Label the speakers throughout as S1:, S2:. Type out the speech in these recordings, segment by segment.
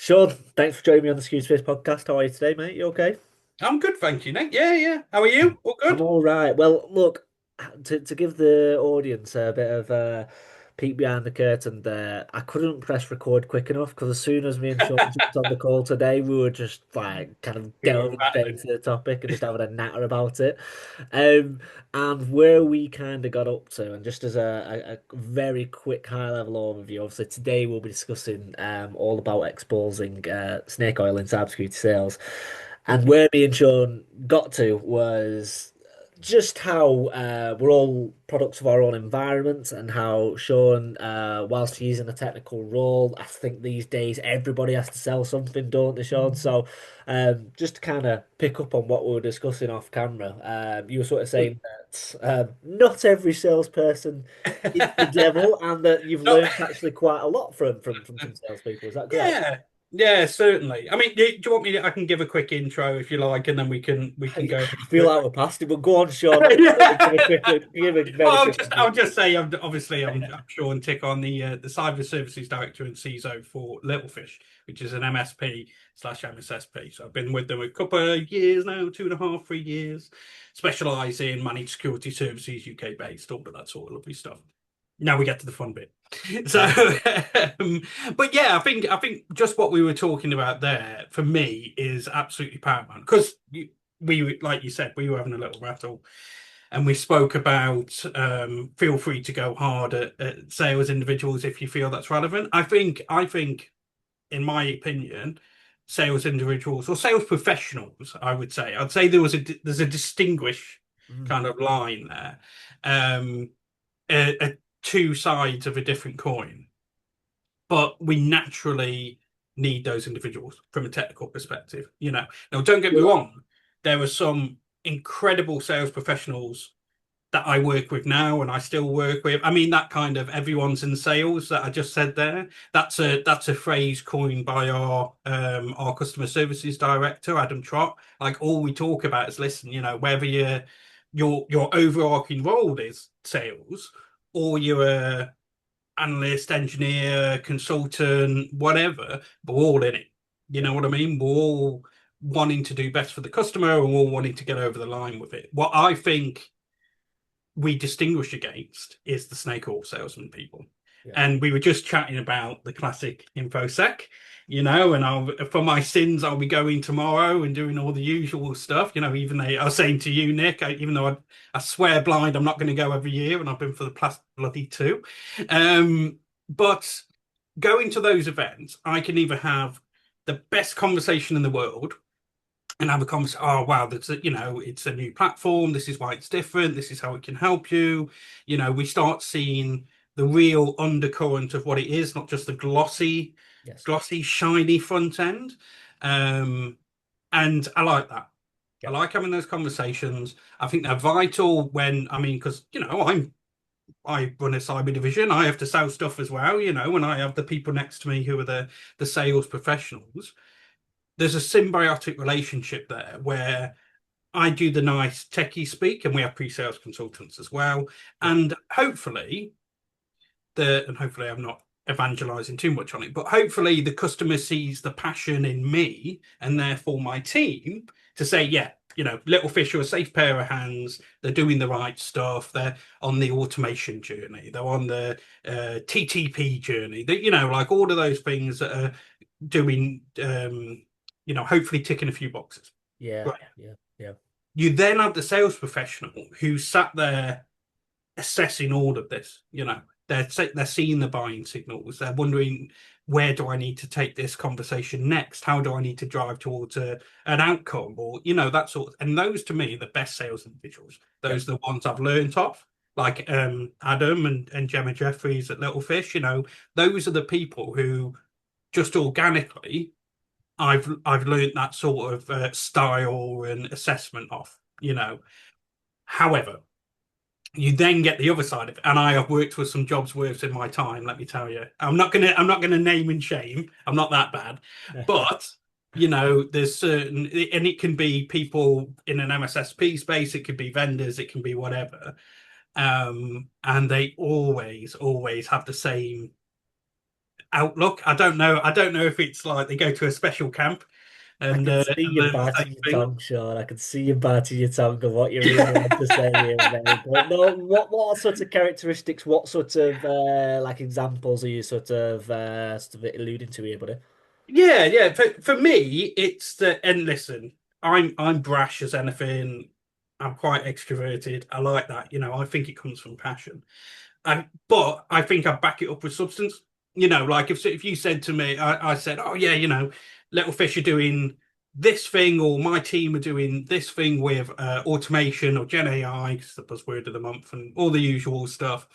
S1: Sean, thanks for joining me on the Screwed Space podcast. How are you today, mate? You okay?
S2: I'm good, thank you, Nick. Yeah, yeah. How are you? All
S1: I'm
S2: good?
S1: all right. Well, look, to give the audience a bit of a peek behind the curtain there, I couldn't press record quick enough because as soon as me and Sean jumped on the call today, we were just like kind of
S2: We were
S1: delving straight
S2: rattling.
S1: into the topic and just having a natter about it. Um, and where we kind of got up to, and just as a very quick high level overview, obviously today we'll be discussing all about exposing snake oil in cybersecurity sales. And where me and Sean got to was just how we're all products of our own environment and how Sean, whilst he's in a technical role, I think these days everybody has to sell something, don't they, Sean? So just to kind of pick up on what we were discussing off camera, you were sort of saying that not every salesperson is the devil and that you've
S2: No,
S1: learned actually quite a lot from some salespeople. Is that correct?
S2: yeah, yeah, certainly. I mean, do you want me to, I can give a quick intro if you like, and then we can
S1: I
S2: go
S1: feel
S2: into it.
S1: like we're past it, but go on, Sean. Give a
S2: Well,
S1: very quick
S2: I'll
S1: intro.
S2: just say, I'm Sean Tickle, the Cyber Services Director and CISO for Littlefish, which is an MSP/MSSP. So I've been with them a couple of years now, 2.5, 3 years. Specialise in managed security services, UK based, all of that sort of lovely stuff. Now we get to the fun bit. So,
S1: Yeah.
S2: um, but yeah, I think just what we were talking about there for me is absolutely paramount because like you said, we were having a little rattle and we spoke about feel free to go hard at sales individuals if you feel that's relevant. I think in my opinion, sales individuals or sales professionals, I'd say there's a distinguish
S1: Mm.
S2: kind of line there. Um, Two sides of a different coin, but we naturally need those individuals from a technical perspective. Now don't get me wrong, there are some incredible sales professionals that I work with now and I still work with. I mean, that kind of everyone's in sales that I just said there. That's a phrase coined by our customer services director, Adam Trott. Like all we talk about is listen, whether your overarching role is sales or you're a analyst, engineer, consultant, whatever, we're all in it. You
S1: Yeah.
S2: know what I mean? We're all wanting to do best for the customer and we're all wanting to get over the line with it. What I think we distinguish against is the snake oil salesman people.
S1: Yeah.
S2: And we were just chatting about the classic infosec, and for my sins, I'll be going tomorrow and doing all the usual stuff. I was saying to you, Nick, even though I swear blind, I'm not going to go every year, and I've been for the past bloody two. But going to those events, I can either have the best conversation in the world and have a conversation. Oh wow, it's a new platform. This is why it's different. This is how it can help you. We start seeing the real undercurrent of what it is, not just the
S1: Yes.
S2: glossy, shiny front end. Um, and I like that. I
S1: Yeah.
S2: like having those conversations. I think they're vital I mean, because I run a cyber division. I have to sell stuff as well. When I have the people next to me who are the sales professionals, there's a symbiotic relationship there where I do the nice techie speak, and we have pre-sales consultants as well.
S1: Yeah.
S2: And hopefully I'm not evangelizing too much on it, but hopefully the customer sees the passion in me and therefore my team to say, yeah, Little Fish are a safe pair of hands. They're doing the right stuff. They're on the automation journey. They're on the TTP journey. Like all of those things that are doing, hopefully ticking a few boxes.
S1: Yeah.
S2: Right.
S1: Yeah. Yeah.
S2: You then have the sales professional who sat there assessing all of this. They're seeing the buying signals. They're wondering, where do I need to take this conversation next? How do I need to drive towards an outcome, or that sort of. And those to me are the best sales individuals.
S1: Yeah.
S2: Those are the ones I've learned off, like Adam and Gemma Jeffries at Little Fish. Those are the people who just organically I've learned that sort of style and assessment off. However, you then get the other side of it, and I have worked with some jobs worth in my time. Let me tell you, I'm not gonna name and shame. I'm not that bad, but there's certain, and it can be people in an MSSP space, it could be vendors, it can be whatever, and they always have the same outlook. I don't know. I don't know if it's like they go to a special camp
S1: I can see
S2: and
S1: you
S2: learn the
S1: biting
S2: same
S1: your
S2: thing.
S1: tongue, Sean. I can see you biting your tongue of what you really want to say here, mate. But no, what sort of characteristics, what sort of like examples are you sort of alluding to here, buddy?
S2: Yeah, yeah. For me, it's the and listen, I'm brash as anything. I'm quite extroverted. I like that. I think it comes from passion. But I think I back it up with substance. Like if you said to me, I said, oh yeah, Littlefish are doing this thing, or my team are doing this thing with automation or Gen AI, it's the buzzword of the month, and all the usual stuff.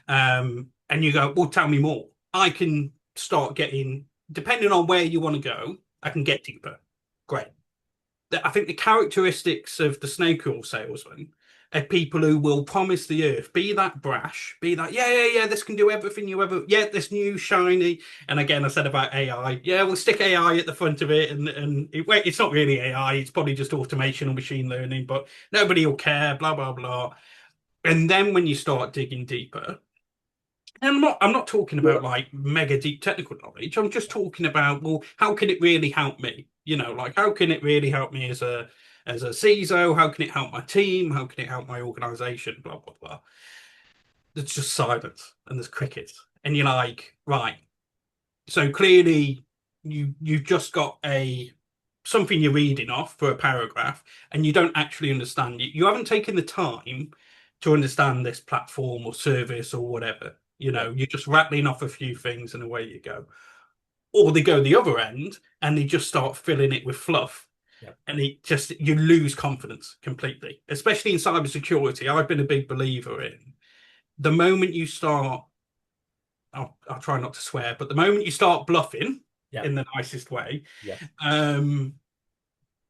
S2: And you go, well, tell me more. I can start getting, depending on where you want to go, I can get deeper. Great. I think the characteristics of the snake oil salesman are people who will promise the earth, be that brash, be that, yeah, yeah, yeah, this can do everything you ever, yeah, this new shiny. And again, I said about AI, yeah, we'll stick AI at the front of it. Wait, it's not really AI, it's probably just automation or machine learning, but nobody will care, blah, blah, blah. And then when you start digging deeper, and I'm not talking about like mega deep technical knowledge. I'm just talking about, well, how can it really help me? Like how can it really help me as a CISO? How can it help my team? How can it help my organization? Blah blah blah. There's just silence and there's crickets. And you're like, right. So clearly you've just got a something you're reading off for a paragraph and you don't actually understand it. You haven't taken the time to understand this platform or service or whatever.
S1: Yeah,
S2: You're just rattling off a few things and away you go. Or they go the other end and they just start filling it with fluff.
S1: yeah,
S2: And you lose confidence completely, especially in cybersecurity. I've been a big believer in the moment you start, I'll try not to swear, but the moment you start bluffing
S1: yeah,
S2: in the nicest way,
S1: yeah,
S2: um,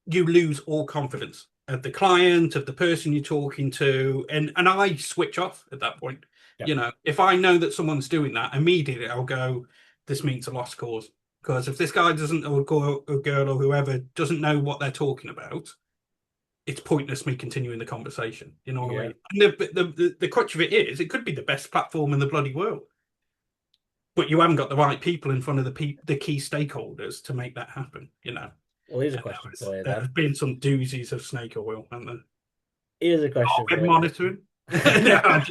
S2: you lose all confidence of the client, of the person you're talking to, and I switch off at that point.
S1: yeah.
S2: If I know that someone's doing that, immediately I'll go, this means a lost cause. Because if this guy doesn't, or girl, or whoever doesn't know what they're talking about, it's pointless me continuing the conversation. You know what I
S1: Yeah.
S2: mean? And the crutch of it is, it could be the best platform in the bloody world, but you haven't got the right people in front of the key stakeholders to make that happen.
S1: Well, here's a
S2: And
S1: question for you
S2: there's
S1: then.
S2: been some doozies of snake oil, and
S1: Here's a question
S2: been
S1: for you
S2: monitoring. No,
S1: then.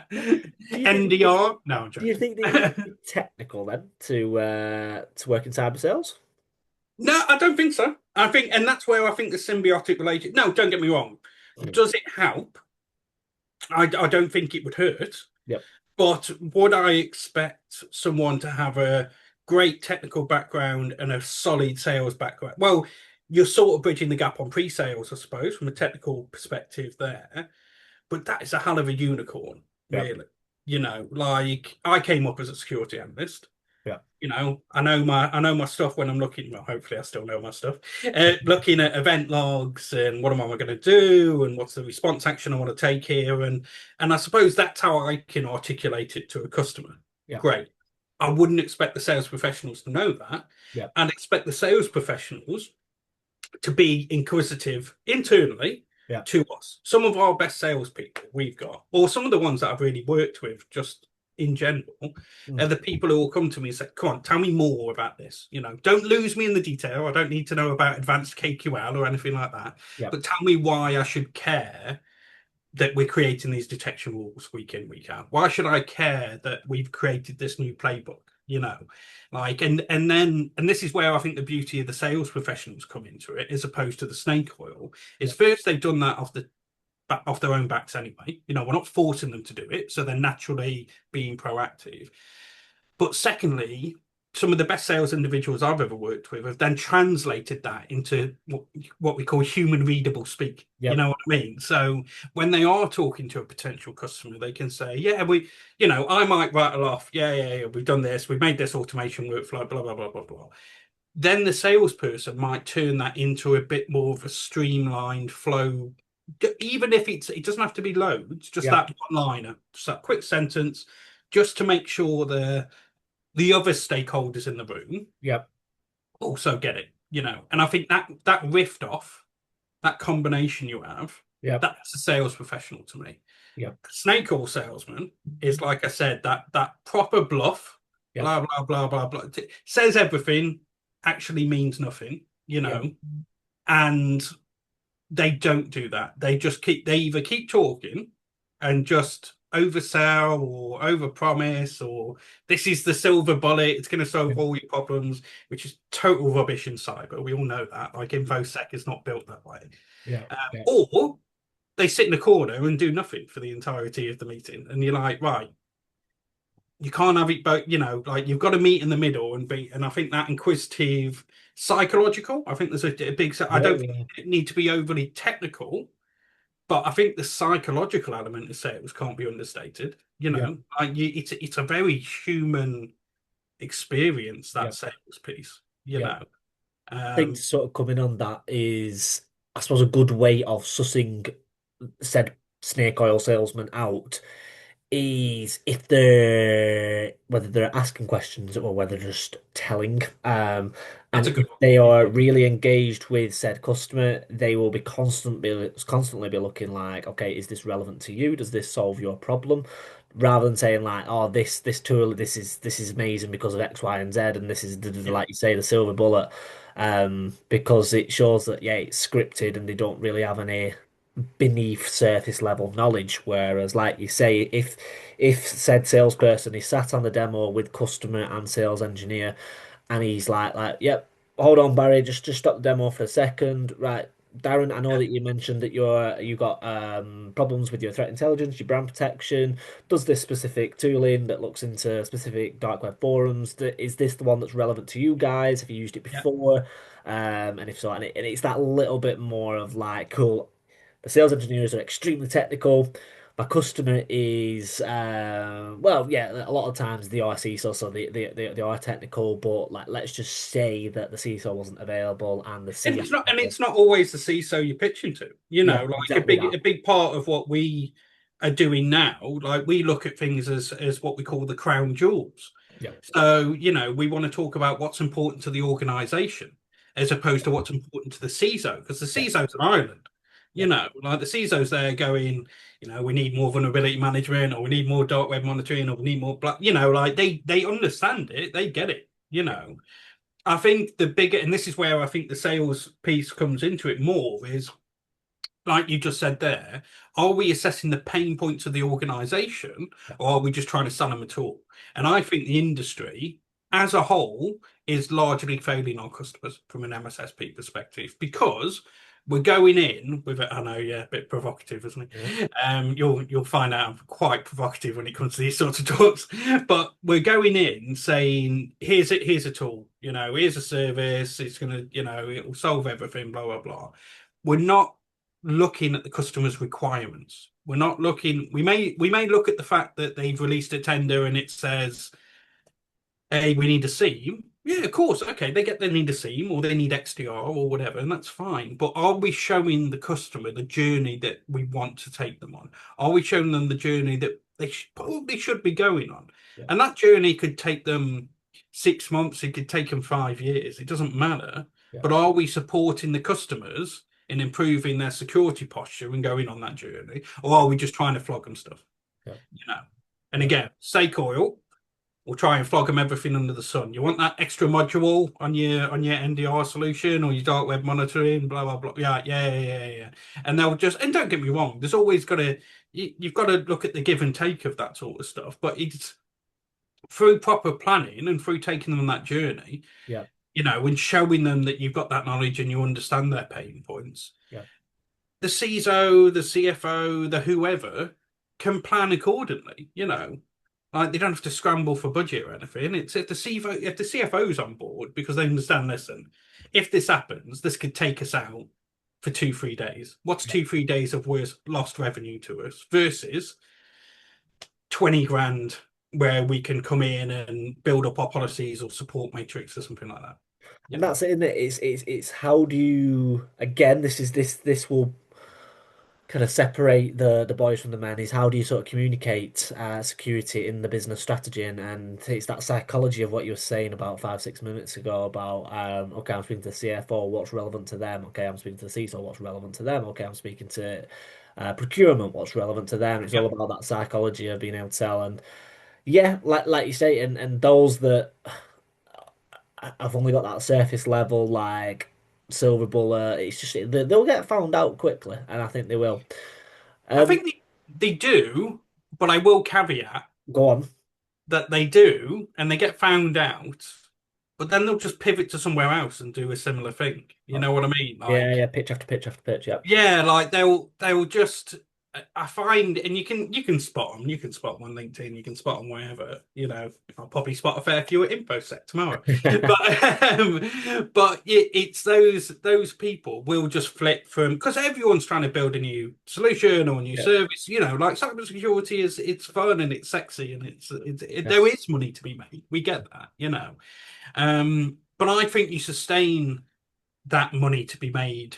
S1: Do you think
S2: NDR? No, I'm
S1: do you
S2: joking.
S1: think that you need to be technical then to work in cyber sales?
S2: No, I don't think so. I think, and that's where I think the symbiotic relationship. No, don't get me wrong.
S1: Mm.
S2: Does it help? I don't think it would hurt.
S1: Yep.
S2: But would I expect someone to have a great technical background and a solid sales background? Well, you're sort of bridging the gap on pre-sales, I suppose, from a technical perspective there. But that is a hell of a unicorn,
S1: Yep.
S2: really. Like I came up as a security analyst.
S1: Yep.
S2: I know my stuff when I'm looking. Well, hopefully I still know my stuff. Looking at event logs and what am I going to do and what's the response action I want to take here, and I suppose that's how I can articulate it to a customer.
S1: Yep.
S2: Great. I wouldn't expect the sales professionals to know that.
S1: Yep.
S2: I'd expect the sales professionals to be inquisitive internally
S1: Yep.
S2: to us. Some of our best salespeople we've got, or some of the ones that I've really worked with just in general, are
S1: Mm.
S2: the people who will come to me and say, come on, tell me more about this. Don't lose me in the detail. I don't need to know about advanced KQL or anything like that.
S1: Yep.
S2: But tell me why I should care that we're creating these detection rules week in, week out. Why should I care that we've created this new playbook? Like and this is where I think the beauty of the sales professionals come into it, as opposed to the snake oil. Is
S1: Yep.
S2: first they've done that off their own backs anyway. We're not forcing them to do it, so they're naturally being proactive. But secondly, some of the best sales individuals I've ever worked with have then translated that into what we call human readable speak. You
S1: Yep.
S2: know what I mean? So when they are talking to a potential customer, they can say, yeah, I might rattle off, yeah, yeah, yeah, we've done this, we've made this automation workflow, blah, blah, blah, blah, blah. Then the salesperson might turn that into a bit more of a streamlined flow, even if it doesn't have to be loads, just
S1: Yep.
S2: that one liner, just that quick sentence, just to make sure the other stakeholders in the room
S1: Yep.
S2: also get it. And I think that rift off, that combination you have,
S1: Yep.
S2: that's a sales professional to me.
S1: Yep.
S2: Snake oil salesman is, like I said, that proper bluff.
S1: Yeah.
S2: blah blah blah blah blah. Says everything, actually means nothing,
S1: Yeah.
S2: and they don't do that. They either keep talking and just oversell or overpromise, or this is the silver bullet, it's going to solve all your problems, which is total rubbish in cyber. We all know that. Like InfoSec is not built that way.
S1: Yeah. Yeah.
S2: Or they sit in the corner and do nothing for the entirety of the meeting, and you're like, right, you can't have it both, like you've got to meet in the middle and be. And I think that inquisitive, psychological. I think there's a big. I
S1: Yeah.
S2: don't think
S1: Yeah.
S2: it need to be overly technical, but I think the psychological element of sales can't be understated.
S1: Yeah.
S2: It's a very human experience, that
S1: Yeah.
S2: sales piece.
S1: Yeah. I think to
S2: Um,
S1: sort of coming on that is, I suppose, a good way of sussing said snake oil salesman out is if they're whether they're asking questions or whether they're just telling.
S2: that's
S1: And
S2: a good
S1: if
S2: one.
S1: they are really engaged with said customer, they will be constantly be looking like, okay, is this relevant to you? Does this solve your problem? Rather than saying like, oh, this tool, this is amazing because of X, Y, and Z, and this is
S2: Yeah,
S1: like you say, the silver bullet. Because it shows that yeah, it's scripted and they don't really have any beneath surface level knowledge. Whereas, like you say, if said salesperson is sat on the demo with customer and sales engineer, and he's like, yep, hold on, Barry, just stop the demo for a second, right? Darren, I know
S2: yeah,
S1: that you mentioned that you got problems with your threat intelligence, your brand protection. Does this specific tooling that looks into specific dark web forums, is this the one that's relevant to you guys? Have you used it
S2: yeah.
S1: before? And if so, and it's that little bit more of like, cool, the sales engineers are extremely technical. My customer is, well, yeah, a lot of times they are CISO, so they are technical, but like, let's just say that the CISO wasn't available and the
S2: And
S1: CISO.
S2: it's not, and it's not always the CISO you're pitching to.
S1: Yeah,
S2: Like
S1: exactly that.
S2: a big part of what we are doing now. Like we look at things as what we call the crown jewels.
S1: Yeah,
S2: So, we want to talk about what's important to the organization as opposed to what's important to the CISO, because the
S1: yeah,
S2: CISO's an island.
S1: yeah,
S2: Like the CISO's there going, we need more vulnerability management, or we need more dark web monitoring, or we need more black, like they understand it, they get it,
S1: yeah,
S2: I think the bigger, and this is where I think the sales piece comes into it more, is like you just said there, are we assessing the pain points of the organization,
S1: yeah,
S2: or are we just trying to sell them a tool? And I think the industry as a whole is largely failing our customers from an MSSP perspective, because we're going in with it. I know, yeah, a bit provocative, isn't
S1: yeah,
S2: it? You'll find out I'm quite provocative when it comes to these sorts of talks. But we're going in saying, here's a tool, here's a service, it's gonna, it will solve everything, blah blah blah. We're not looking at the customer's requirements. We're not looking. We may look at the fact that they've released a tender and it says, "Hey, we need a seam." Yeah, of course. Okay, they need a seam or they need XDR or whatever, and that's fine. But are we showing the customer the journey that we want to take them on? Are we showing them the journey that they probably should be going on?
S1: yeah,
S2: And that journey could take them 6 months. It could take them 5 years. It doesn't matter.
S1: yeah,
S2: But are we supporting the customers in improving their security posture and going on that journey, or are we just trying to flog them stuff?
S1: yeah,
S2: You know. And
S1: yeah,
S2: again, stake oil. We'll try and flog them everything under the sun. You want that extra module on your NDR solution or your dark web monitoring, blah blah blah. Yeah, yeah, yeah, yeah, yeah. And they'll just, and don't get me wrong, there's always got to, you've got to look at the give and take of that sort of stuff. But it's through proper planning and through taking them on that journey,
S1: yeah,
S2: and showing them that you've got that knowledge and you understand their pain points.
S1: yeah.
S2: The CISO, the CFO, the whoever can plan accordingly. Like they don't have to scramble for budget or anything. It's if the CFO's on board because they understand. Listen, if this happens, this could take us out for 2 3 days. What's
S1: Yeah.
S2: 2 3 days of worst lost revenue to us versus 20 grand where we can come in and build up our policies or support matrix or something like that. You
S1: And
S2: know,
S1: that's it, isn't it? It's how do you, again, this will kind of separate the boys from the men, is how do you sort of communicate security in the business strategy, and it's that psychology of what you were saying about 5 6 minutes ago about okay, I'm speaking to the CFO, what's relevant to them? Okay, I'm speaking to the CISO, what's relevant to them? Okay, I'm speaking to procurement, what's relevant to them? It's all
S2: yeah,
S1: about that psychology of being able to tell. And Yeah, like you say, and those that I've only got that surface level, like silver bullet, it's just they'll get found out quickly, and I think they will.
S2: I
S1: Um,
S2: think they do, but I will caveat
S1: Go on.
S2: that they do, and they get found out, but then they'll just pivot to somewhere else and do a similar thing. You
S1: Oh,
S2: know what I mean?
S1: yeah,
S2: Like,
S1: yeah, pitch after pitch after pitch. Yep.
S2: yeah, like they'll just I find, and you can spot them. You can spot them on LinkedIn. You can spot them wherever. You know, I'll probably spot a fair few at InfoSec tomorrow. But it's those people will just flip from, because everyone's trying to build a new solution or a new
S1: Yeah.
S2: service. You know, like cybersecurity is, it's fun and it's sexy and there
S1: Yes.
S2: is money to be made. We get that. You know, but I think you sustain that money to be made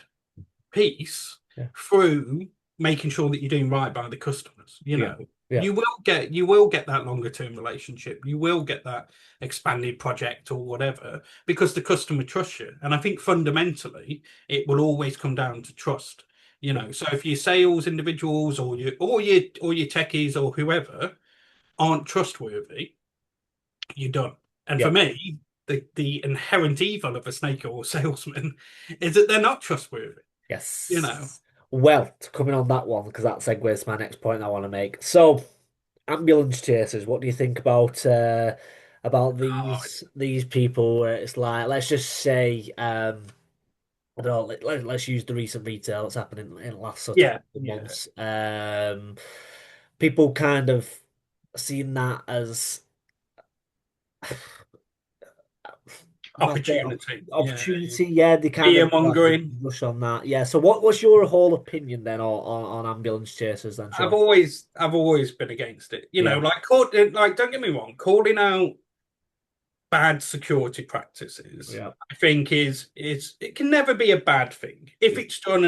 S2: piece
S1: Yeah.
S2: through making sure that you're doing right by the customers. You
S1: Yeah.
S2: know,
S1: Yeah.
S2: you will get that longer term relationship. You will get that expanded project or whatever because the customer trusts you. And I think fundamentally it will always come down to trust. You
S1: Yeah.
S2: know, so if your sales individuals or your techies or whoever aren't trustworthy, you're done. And
S1: Yeah.
S2: for me, the inherent evil of a snake oil salesman is that they're not trustworthy. You know,
S1: Yes. Well, coming on that one, because that segues to my next point I want to make. So, ambulance chasers, what do you think about
S2: oh,
S1: these people where it's like, let's just say, I don't know, let's use the recent retail that's happened in the last sort of
S2: yeah, yeah.
S1: months. People kind of seen that as if I say
S2: Opportunity. Yeah, yeah.
S1: opportunity, yeah, they kind
S2: Fear
S1: of like
S2: mongering.
S1: rush on that. Yeah. So what's your whole opinion then on ambulance chasers then,
S2: I've
S1: Sean?
S2: always, I've always been against it. You know,
S1: Yeah.
S2: like don't get me wrong, calling out bad security practices,
S1: Yeah.
S2: I think is it can never be a bad thing if
S1: Yeah.
S2: it's done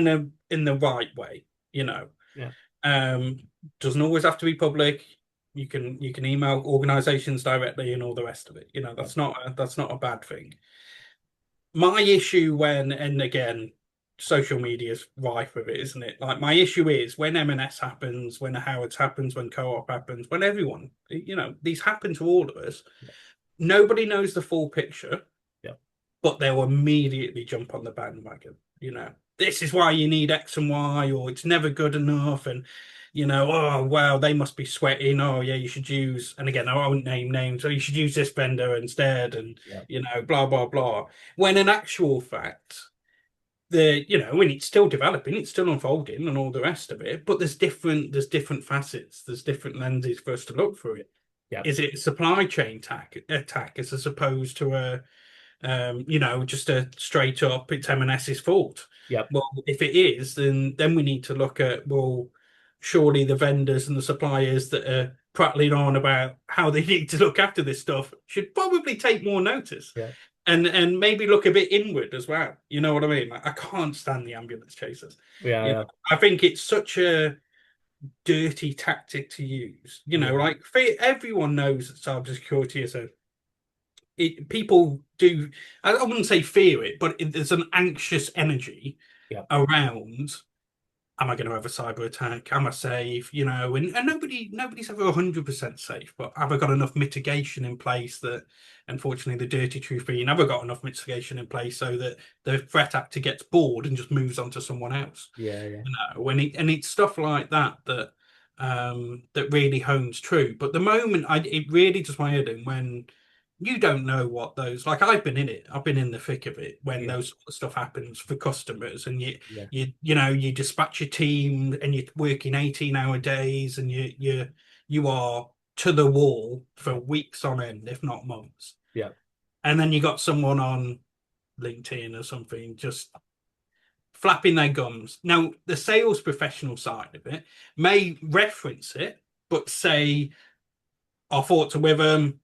S2: in the right way. You know,
S1: Yeah.
S2: um, doesn't always have to be public. You can email organizations directly and all the rest of it. You know,
S1: Yeah.
S2: that's not a bad thing. My issue when, and again, social media is rife with it, isn't it? Like my issue is when M&S happens, when a Howard's happens, when Co-op happens, when everyone, these happen to all of us. Nobody knows the full picture,
S1: Yeah.
S2: but they'll immediately jump on the bandwagon. This is why you need X and Y, or it's never good enough, and oh wow, they must be sweating. Oh yeah, you should use, and again, I won't name names, so you should use this vendor instead, and
S1: Yeah.
S2: blah blah blah. When in actual fact, when it's still developing, it's still unfolding, and all the rest of it. But there's different facets, there's different lenses for us to look through it.
S1: Yeah.
S2: Is it a supply chain attack as opposed to just a straight up it's M&S's fault?
S1: Yeah.
S2: Well, if it is, then we need to look at, well, surely the vendors and the suppliers that are prattling on about how they need to look after this stuff should probably take more notice
S1: Yeah.
S2: and maybe look a bit inward as well. You know what I mean? Like, I can't stand the ambulance chasers.
S1: Yeah.
S2: You know,
S1: Yeah.
S2: I think it's such a dirty tactic to use.
S1: Yeah.
S2: Like everyone knows that cybersecurity is people do, I wouldn't say fear it, but there's an anxious energy
S1: Yeah.
S2: around, am I going to have a cyber attack? Am I safe? And nobody's ever 100% safe, but have I got enough mitigation in place that, unfortunately, the dirty truth being, have I got enough mitigation in place so that the threat actor gets bored and just moves on to someone else?
S1: Yeah. Yeah.
S2: And it's stuff like that that really hones true. But the moment it really does my head in when you don't know what those, like, I've been in it. I've been in the thick of it when
S1: Yeah.
S2: those sort of stuff happens for customers, and you
S1: Yeah.
S2: you you know you dispatch your team and you're working 18-hour days, and you are to the wall for
S1: Yeah.
S2: weeks on end, if not months.
S1: Yeah.
S2: And then you got someone on LinkedIn or something just flapping their gums. Now, the sales professional side of it may reference it, but say, our thoughts are with them,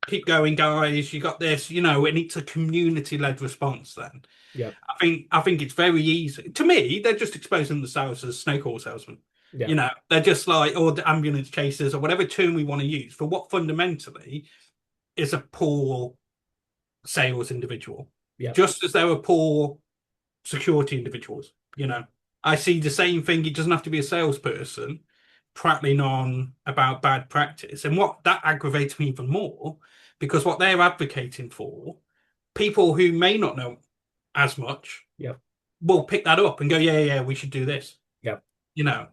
S2: keep going, guys, you got this, and it's a community-led response then.
S1: Yeah.
S2: I think it's very easy. To me, they're just exposing themselves as snake oil salesmen.
S1: Yeah.
S2: They're just like, or the ambulance chasers, or whatever term we want to use for what fundamentally is a poor sales individual.
S1: Yeah.
S2: Just as there are poor security individuals.
S1: Yeah.
S2: I see the same thing. It doesn't have to be a salesperson. prattling on about bad practice. And what that aggravates me even more, because what they're advocating for, people who may not know as much
S1: Yep.
S2: will pick that up and go, yeah, yeah, we should do this,
S1: Yep.
S2: you know.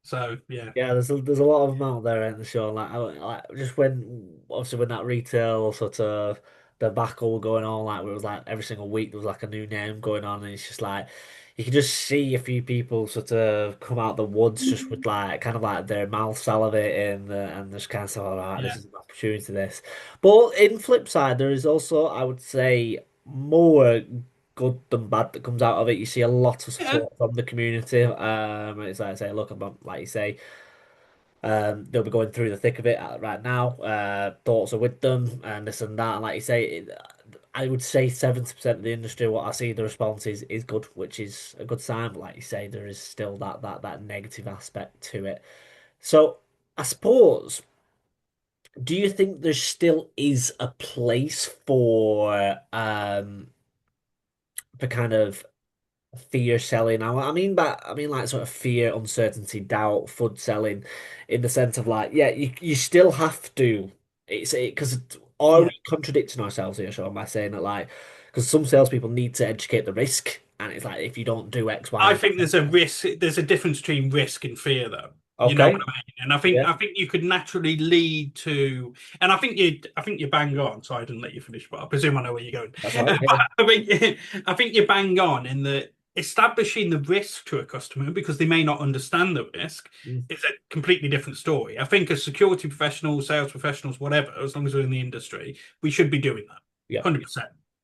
S2: So yeah,
S1: Yeah, there's a lot of them out there in the show. Like just when obviously when that retail sort of debacle going on, like where it was like every single week there was like a new name going on, and it's just like you can just see a few people sort of come out the woods just with like kind of like their mouth salivating and just kind of say, all right, this
S2: yeah,
S1: is an opportunity. This, but in flip side, there is also I would say more good than bad that comes out of it. You see a lot of
S2: yeah.
S1: support from the community. It's like I say, look, I'm like you say. They'll be going through the thick of it right now. Thoughts are with them and this and that. And like you say, I would say 70% of the industry, what I see the response is good, which is a good sign. But like you say, there is still that negative aspect to it. So I suppose, do you think there still is a place for kind of fear selling? I mean like sort of fear, uncertainty, doubt, FUD selling, in the sense of like, yeah, you still have to. It's because are
S2: Yeah.
S1: we contradicting ourselves here, Sean, by saying that like because some salespeople need to educate the risk, and it's like if you don't do X, Y,
S2: I
S1: and
S2: think
S1: Z.
S2: there's a risk. There's a difference between risk and fear, though. You know what
S1: Okay,
S2: I mean? And
S1: yeah,
S2: I think you could naturally lead to. And I think you bang on. So I didn't let you finish, but I presume I know where you're going.
S1: that's right.
S2: But
S1: Yeah.
S2: I think you bang on in the establishing the risk to a customer because they may not understand the risk
S1: Mm,
S2: is a completely different story. I think as security professionals, sales professionals, whatever, as long as we're in the industry, we should be doing that.
S1: yeah.
S2: 100%.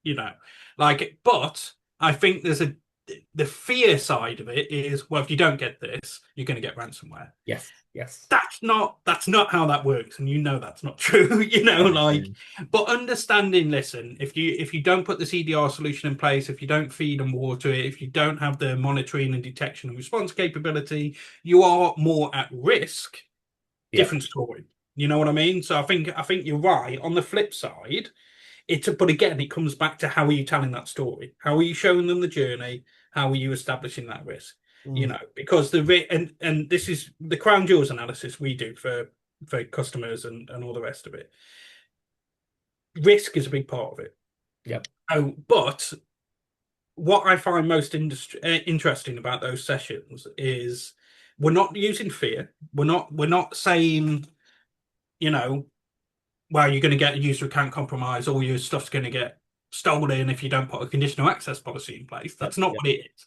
S2: You know, like, but I think there's a the fear side of it is, well, if you don't get this, you're going to get ransomware.
S1: Yes. Yes.
S2: That's not how that works, and you know that's not true. You know,
S1: Yeah.
S2: like,
S1: Yeah.
S2: but understanding, listen, if you don't put the CDR solution in place, if you don't feed and water it, if you don't have the monitoring and detection and response capability, you are more at risk.
S1: Yeah.
S2: Different story. You know what I mean? So I think you're right. On the flip side, but again, it comes back to how are you telling that story? How are you showing them the journey? How are you establishing that risk? You
S1: Mm,
S2: know, because and this is the crown jewels analysis we do for customers and all the rest of it. Risk is a big part of it.
S1: yeah.
S2: Oh, but what I find most interesting about those sessions is we're not using fear. We're not saying, you know, well, you're going to get a user account compromise, all your stuff's going to get stolen if you don't put a conditional access policy in place.
S1: Yep.
S2: That's not
S1: Yep.
S2: what it is.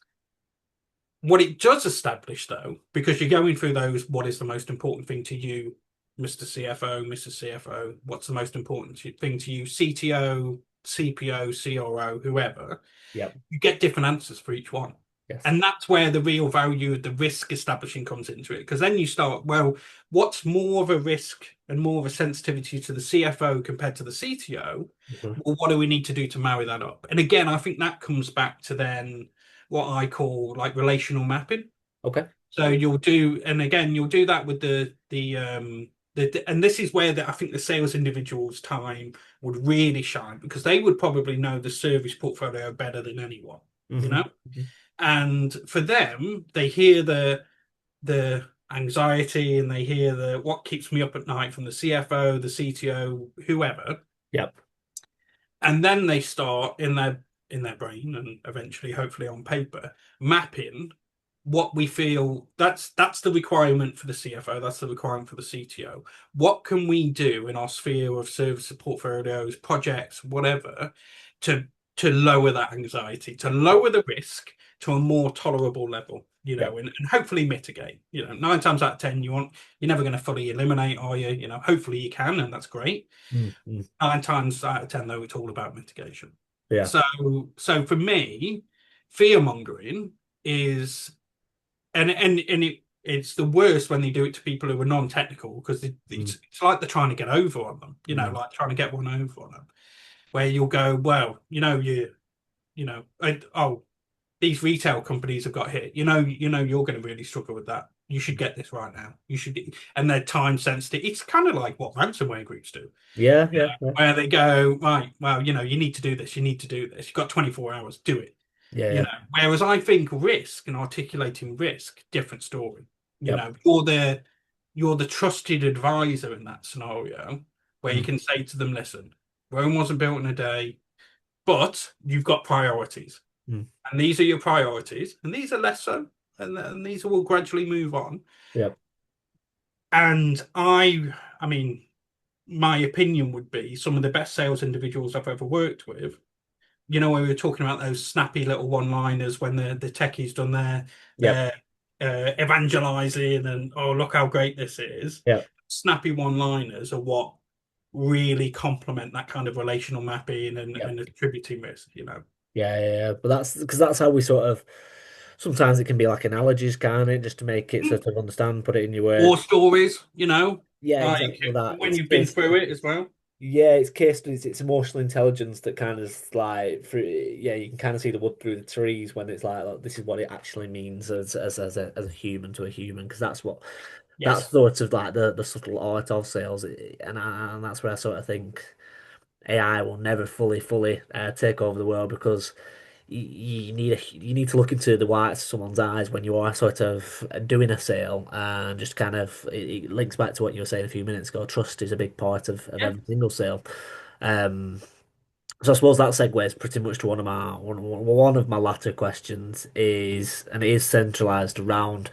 S2: What it does establish, though, because you're going through those, what is the most important thing to you, Mr. CFO, Mrs. CFO? What's the most important thing to you, CTO, CPO, CRO, whoever?
S1: Yep.
S2: You get different answers for each one.
S1: Yes.
S2: And that's where the real value of the risk establishing comes into it. Because then you start, well, what's more of a risk and more of a sensitivity to the CFO compared to the CTO?
S1: Mhm.
S2: Well, what do we need to do to marry that up? And again, I think that comes back to then what I call like relational mapping.
S1: Okay.
S2: So you'll do, and again, you'll do that with and this is where I think the sales individual's time would really shine because they would probably know the service portfolio better than anyone, you
S1: Hmm.
S2: know? And for them, they hear the anxiety and they hear the what keeps me up at night from the CFO, the CTO, whoever,
S1: Yep.
S2: and then they start in their brain and eventually, hopefully, on paper, mapping what we feel that's the requirement for the CFO, that's the requirement for the CTO. What can we do in our sphere of service portfolios, projects, whatever, to lower that anxiety, to
S1: Yep.
S2: lower the risk to a more tolerable level, you know,
S1: Yep.
S2: and hopefully mitigate. You know, 9 times out of 10, you're never going to fully eliminate, are you? You know, hopefully you can, and that's great.
S1: Mm-hmm.
S2: 9 times out of 10, though, it's all about mitigation.
S1: Yeah.
S2: So, so for me, fear mongering is, it's the worst when they do it to people who are non-technical because
S1: Mm,
S2: it's like they're trying to get over on them, you know,
S1: mm.
S2: like trying to get one over on them. Where you'll go, well, you know, oh, these retail companies have got hit. You know, you're going to really struggle with that. You should get this right now. You should, and they're time sensitive. It's kind of like what ransomware groups do,
S1: Yeah, yeah, yeah,
S2: where they go, right, well, you know, you need to do this, you need to do this. You've got 24 hours, do it.
S1: yeah,
S2: You
S1: yeah.
S2: know, whereas I think risk and articulating risk, different story. You
S1: Yep.
S2: know, you're there. you're the trusted advisor in that scenario, where you
S1: Mm.
S2: can say to them, listen, Rome wasn't built in a day, but you've got priorities.
S1: Mm.
S2: And these are your priorities, and these are less so, and these will gradually move on.
S1: Yep.
S2: And I mean, my opinion would be some of the best sales individuals I've ever worked with. You know, when we were talking about those snappy little one-liners when the techie's done
S1: Yep.
S2: their evangelizing and oh look how great this is.
S1: Yep.
S2: Snappy one-liners are what really complement that kind of relational mapping
S1: Yep.
S2: and attributing risk. You know,
S1: Yeah. But that's because that's how we sort of sometimes it can be like analogies, can't it? Just to make it sort of understand, put it in your
S2: war
S1: words.
S2: stories. You know,
S1: Yeah,
S2: like
S1: exactly that.
S2: when you've been through it as well.
S1: It's case studies, it's emotional intelligence that kind of like through yeah, you can kind of see the wood through the trees when it's like, look, this is what it actually means as a human to a human, because that's
S2: Yes.
S1: sort of like the subtle art of sales, and that's where I sort of think AI will never fully take over the world because you need to look into the whites of someone's eyes when you are sort of doing a sale, and just kind of it links back to what you were saying a few minutes ago. Trust is a big part of
S2: Yeah.
S1: every single sale. Um, so I suppose that segues pretty much to one of my latter questions is, and it is centralized around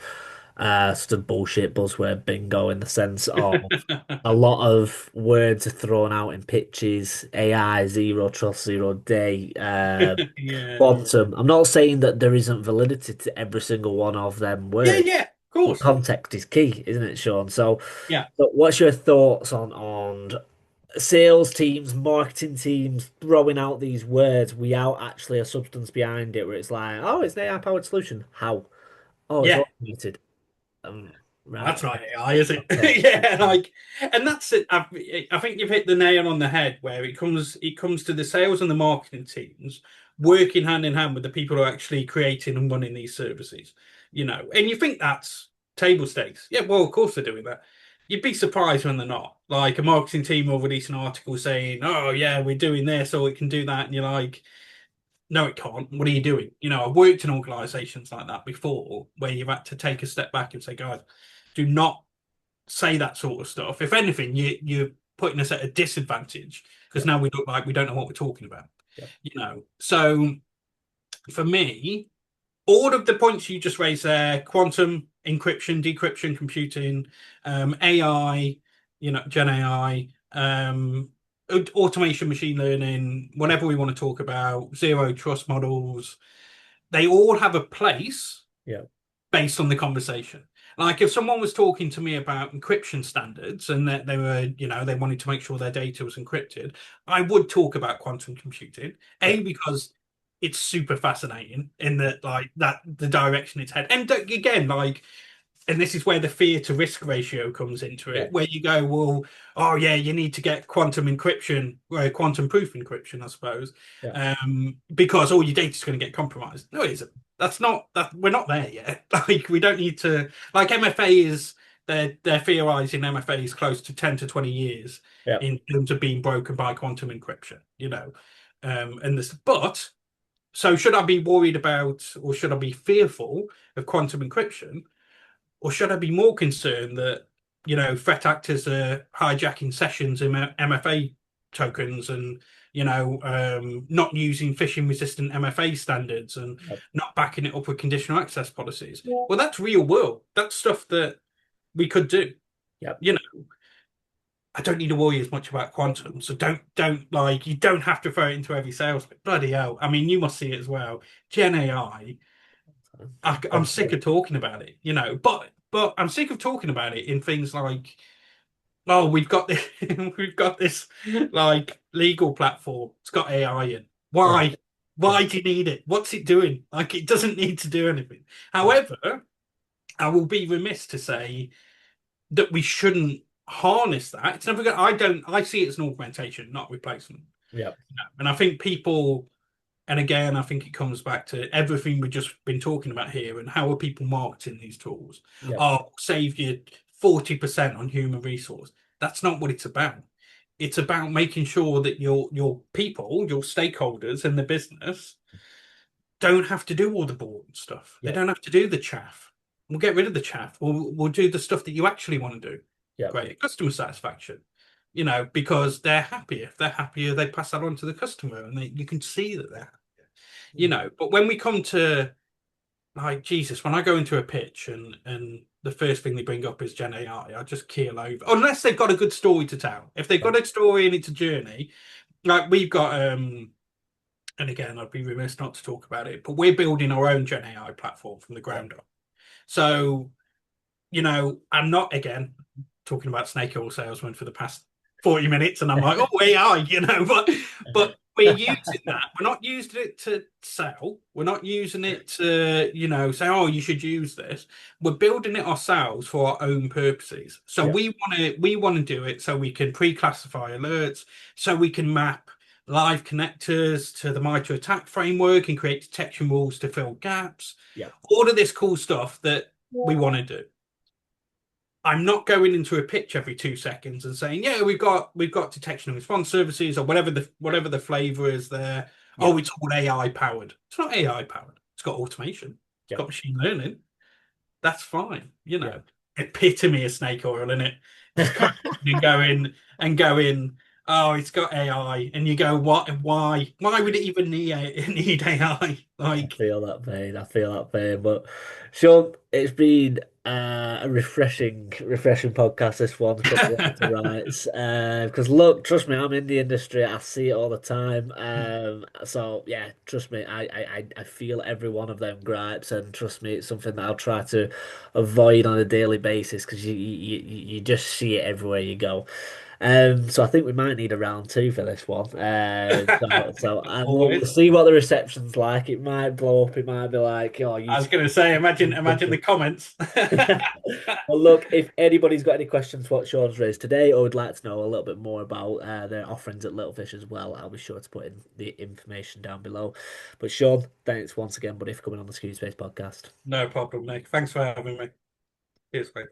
S1: sort of bullshit buzzword bingo in the sense of a lot of words are thrown out in pitches, AI, zero trust, zero day,
S2: Yeah.
S1: quantum. I'm not saying that there isn't validity to every single one of them
S2: Yeah.
S1: words,
S2: Yeah. Of
S1: but
S2: course.
S1: context is key, isn't it, Sean?
S2: Yeah.
S1: So what's your thoughts on sales teams, marketing teams throwing out these words without actually a substance behind it, where it's like, oh, it's an AI-powered solution. How? Oh, it's
S2: Yeah.
S1: automated.
S2: Well,
S1: Right.
S2: that's not AI, is it?
S1: Okay.
S2: Yeah, like, and that's it. I think you've hit the nail on the head where it comes to the sales and the marketing teams working hand in hand with the people who are actually creating and running these services. You know, and you think that's table stakes. Yeah, well, of course they're doing that. You'd be surprised when they're not. Like a marketing team will release an article saying, "Oh yeah, we're doing this, or it can do that," and you're like, no, it can't. What are you doing? You know, I've worked in organizations like that before where you've had to take a step back and say, guys, do not say that sort of stuff. If anything, you're putting us at a disadvantage because
S1: Yep.
S2: now we look like we don't know what we're talking about.
S1: Yep.
S2: You know, so for me, all of the points you just raised there, quantum, encryption, decryption, computing, AI, you know, Gen AI, automation, machine learning, whatever we want to talk about, zero trust models, they all have a place
S1: Yep.
S2: based on the conversation. Like if someone was talking to me about encryption standards and that they were, you know, they wanted to make sure their data was encrypted, I would talk about quantum computing. A,
S1: Yep.
S2: because it's super fascinating in that like that the direction it's head. And again, like and this is where the fear to risk ratio comes into it,
S1: Yep.
S2: where you go, well, oh yeah, you need to get quantum encryption, quantum proof encryption, I suppose,
S1: Yep.
S2: because all your data's going to get compromised. No, it isn't. That's not that we're not there yet. Like we don't need to. Like MFA is they're theorizing MFA is close to 10 to 20 years
S1: Yep.
S2: in terms of being broken by quantum encryption. You know, and this, but so should I be worried about or should I be fearful of quantum encryption? Or should I be more concerned that, you know, threat actors are hijacking sessions in MFA tokens and, you know, not using phishing resistant MFA standards and
S1: Yep.
S2: not backing it up with conditional access policies? Well, that's real world. That's stuff that we could do.
S1: Yep.
S2: You know, I don't need to worry as much about quantum. So don't like you don't have to throw it into every sales. Bloody hell. I mean, you must see it as well. Gen AI I'm sick of talking about it, you know, but I'm sick of talking about it in things like, oh, we've got this, we've got this like legal platform. It's got AI in.
S1: Yeah.
S2: Why?
S1: Yeah.
S2: Why do you need it? What's it doing? Like, it doesn't need to do anything.
S1: Yeah.
S2: However, I will be remiss to say that we shouldn't harness that. It's never going. I don't. I see it as an augmentation, not replacement.
S1: Yep.
S2: And I think people and again, I think it comes back to everything we've just been talking about here and how are people marketing these tools?
S1: Yep.
S2: Oh, save you 40% on human resource. That's not what it's about. It's about making sure that your people, your stakeholders in the business don't have to do all the boring stuff. They
S1: Yep.
S2: don't have to do the chaff. We'll get rid of the chaff. We'll do the stuff that you actually want to do.
S1: Yeah.
S2: Great customer satisfaction. Because they're happier. If they're happier, they pass that on to the customer, and you can see that they're happier. But when we come to, like, Jesus, when I go into a pitch and the first thing they bring up is Gen AI, I just keel over. Unless they've got a good story to tell. If they've
S1: Yeah.
S2: got a story and it's a journey, like we've got and again, I'd be remiss not to talk about it, but we're building our own Gen AI platform from the
S1: Yeah.
S2: ground up. So, I'm not, again, talking about snake oil salesman for the past 40 minutes, and I'm like, oh, AI, but we're using that. We're not using it to sell. We're not using it to, say, oh, you should use this. We're building it ourselves for our own purposes. So
S1: Yeah.
S2: we want to do it so we can pre-classify alerts, so we can map live connectors to the MITRE ATT&CK framework and create detection rules to fill gaps.
S1: Yeah.
S2: All of this cool stuff that we want to do. I'm not going into a pitch every 2 seconds and saying, yeah, we've got detection and response services or whatever the flavor is there.
S1: Yeah.
S2: Oh, it's all AI powered. It's not AI powered. It's got automation. It's
S1: Yeah.
S2: got machine learning. That's fine.
S1: Yeah.
S2: Epitome of snake oil, in it. Just coming and going. Oh, it's got AI, and you go, what? Why? Why would it even need AI?
S1: I
S2: Like,
S1: feel that pain. I feel that pain. But Sean, it's been a refreshing podcast. This one's put me up to rights. Because look, trust me, I'm in the industry. I see it all the time. So yeah, trust me, I feel every one of them gripes, and trust me, it's something that I'll try to avoid on a daily basis because you just see it everywhere you go. So I think we might need a round two for this one. So and we'll
S2: always.
S1: see what the reception's like. It might blow up. It might be like, oh, you.
S2: I was going to say, imagine the comments.
S1: Well, look, if anybody's got any questions for what Sean's raised today, or would like to know a little bit more about their offerings at Littlefish as well, I'll be sure to put in the information down below. But Sean, thanks once again, buddy, for coming on the Screen Space podcast.
S2: No problem, Nick. Thanks for having me. Cheers, mate.